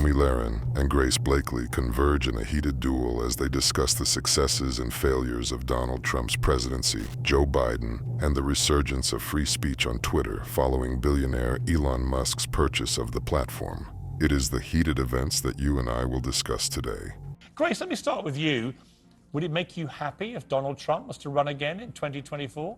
Tomi Lahren and Grace Blakely converge in a heated duel as they discuss the successes and failures of Donald Trump's presidency, Joe Biden, and the resurgence of free speech on Twitter following billionaire Elon Musk's purchase of the platform. It is the heated events that you and I will discuss today. Grace, let me start with you. Would it make you happy if Donald Trump was to run again in 2024?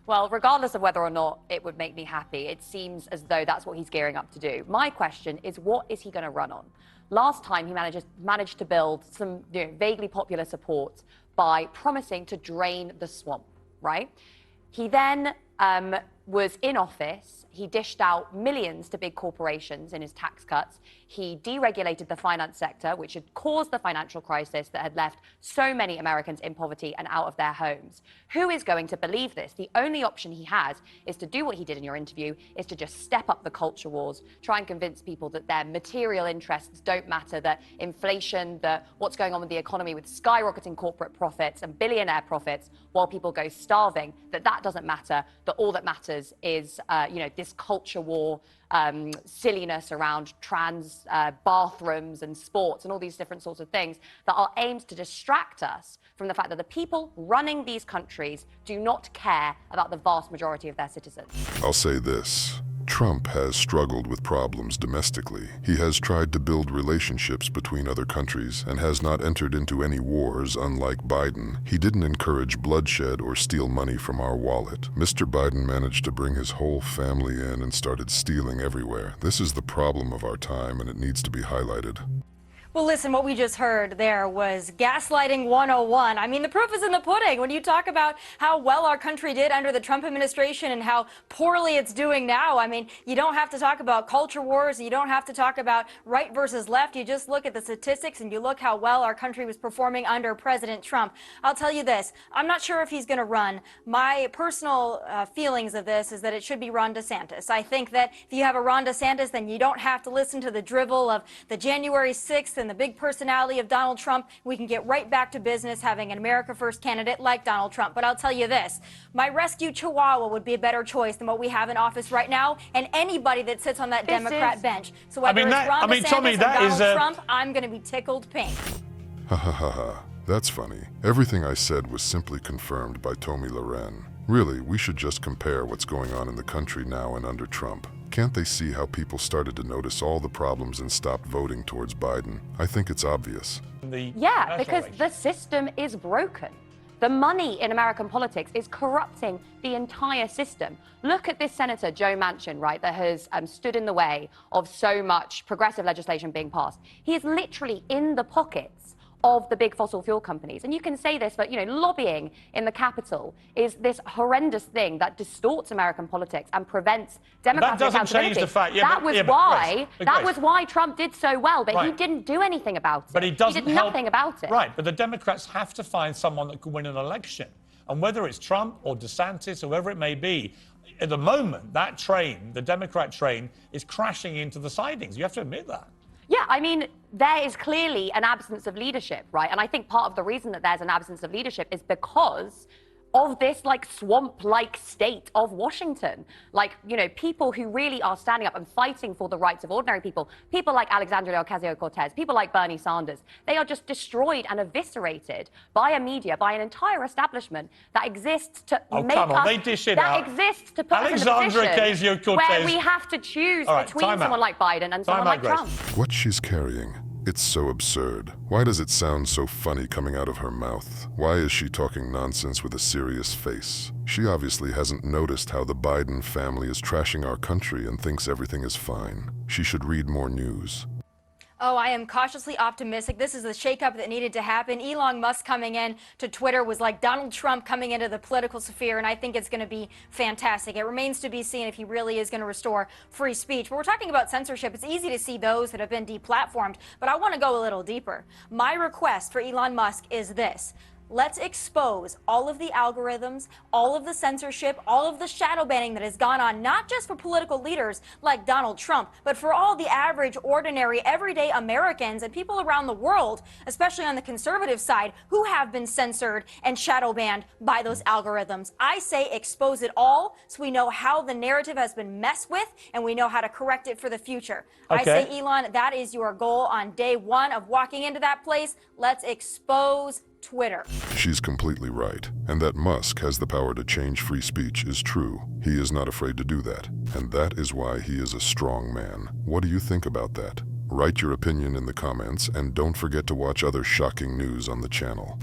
Well, regardless of whether or not it would make me happy, it seems as though that's what he's gearing up to do. My question is, what is he going to run on? Last time, he managed to build some vaguely popular support by promising to drain the swamp, right? He then was in office. He dished out millions to big corporations in his tax cuts. He deregulated the finance sector, which had caused the financial crisis that had left so many Americans in poverty and out of their homes. Who is going to believe this? The only option he has is to do what he did in your interview, is to just step up the culture wars, try and convince people that their material interests don't matter, that inflation, that what's going on with the economy with skyrocketing corporate profits and billionaire profits while people go starving, that doesn't matter, that all that matters is, this culture war, silliness around trans bathrooms and sports and all these different sorts of things that are aimed to distract us from the fact that the people running these countries do not care about the vast majority of their citizens. I'll say this. Trump has struggled with problems domestically. He has tried to build relationships between other countries and has not entered into any wars, unlike Biden. He didn't encourage bloodshed or steal money from our wallet. Mr. Biden managed to bring his whole family in and started stealing everywhere. This is the problem of our time, and it needs to be highlighted. Well, listen, what we just heard there was gaslighting 101. I mean, the proof is in the pudding. When you talk about how well our country did under the Trump administration and how poorly it's doing now, I mean, you don't have to talk about culture wars. You don't have to talk about right versus left. You just look at the statistics and you look how well our country was performing under President Trump. I'll tell you this. I'm not sure if he's going to run. My personal feelings of this is that it should be Ron DeSantis. I think that if you have a Ron DeSantis, then you don't have to listen to the drivel of the January 6th and the big personality of Donald Trump. We can get right back to business having an America First candidate like Donald Trump. But I'll tell you this, my rescue chihuahua would be a better choice than what we have in office right now, and anybody that sits on that Democrat bench. So whether it's Ron DeSantis Tomi, or Donald Trump, I'm going to be tickled pink. Ha ha ha ha. That's funny. Everything I said was simply confirmed by Tomi Lahren. Really, we should just compare what's going on in the country now and under Trump. Can't they see how people started to notice all the problems and stopped voting towards Biden? I think it's obvious. Yeah, because the system is broken. The money in American politics is corrupting the entire system. Look at this Senator Joe Manchin, right, that has stood in the way of so much progressive legislation being passed. He is literally in the pockets of the big fossil fuel companies. And you can say this, but, lobbying in the Capitol is this horrendous thing that distorts American politics and prevents democratic accountability. That doesn't change the fact. That was why Trump did so well, but he didn't do anything about it. But he did nothing about it. Right, but the Democrats have to find someone that can win an election. And whether it's Trump or DeSantis or whoever it may be, at the moment, that train, the Democrat train, is crashing into the sidings. You have to admit that. Yeah, I mean, there is clearly an absence of leadership, right? And I think part of the reason that there's an absence of leadership is because of this swamp-like state of Washington. People who really are standing up and fighting for the rights of ordinary people, people like Alexandria Ocasio-Cortez, people like Bernie Sanders, they are just destroyed and eviscerated by a media, by an entire establishment that exists to make us, they dish it out. exists to put us in a position where we have to choose between someone like Biden and someone like Trump. What she's carrying. It's so absurd. Why does it sound so funny coming out of her mouth? Why is she talking nonsense with a serious face? She obviously hasn't noticed how the Biden family is trashing our country and thinks everything is fine. She should read more news. Oh, I am cautiously optimistic. This is the shakeup that needed to happen. Elon Musk coming in to Twitter was like Donald Trump coming into the political sphere, and I think it's going to be fantastic. It remains to be seen if he really is going to restore free speech. But we're talking about censorship. It's easy to see those that have been deplatformed, but I want to go a little deeper. My request for Elon Musk is this. let's expose all of the algorithms, all of the censorship, all of the shadow banning that has gone on, not just for political leaders like Donald Trump, but for all the average, ordinary, everyday Americans and people around the world, especially on the conservative side, who have been censored and shadow banned by those algorithms. I say expose it all so we know how the narrative has been messed with and we know how to correct it for the future. I Okay. say, Elon, that is your goal on day one of walking into that place. Let's expose Twitter. She's completely right. And that Musk has the power to change free speech is true. He is not afraid to do that. And that is why he is a strong man. What do you think about that? Write your opinion in the comments and don't forget to watch other shocking news on the channel.